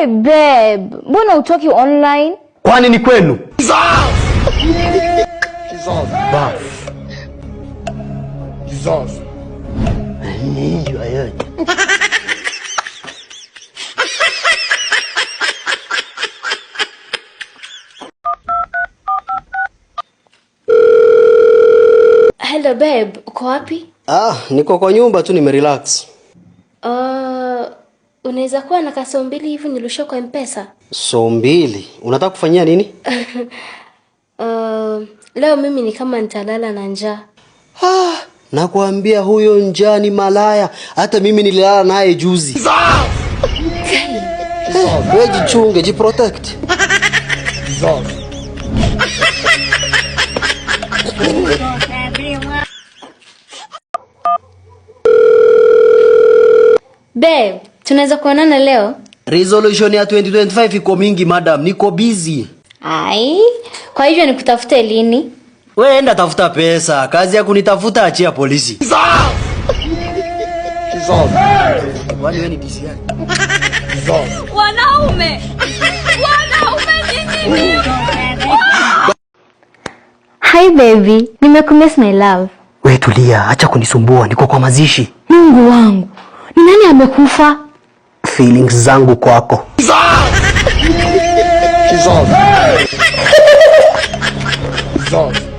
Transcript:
Hey babe, mbona utoki online? Kwani ni kwenu? Hello babe, uko wapi? Niko kwa nyumba tu nimerelax. Unaweza kuwa na kaso mbili hivi nilisho kwa M-Pesa? So mbili? Unataka kufanyia nini? Leo mimi ni kama nitalala na njaa. Nakwambia huyo njaa ni malaya. Hata mimi nililala naye juzi. Wewe jichunge, jiprotect. Babe, tunaweza kuonana leo? Resolution ya 2025 iko mingi madam, niko busy. Kwa hivyo nikutafute lini? Wewe enda tafuta pesa, kazi ya kunitafuta achia polisi. Wani wewe ni DCI? Wanaume nini? Hi baby, nimekumiss my love. Wewe tulia, acha kunisumbua, niko kwa mazishi. Mungu wangu, ni nani amekufa? Feelings zangu kwako. Zod.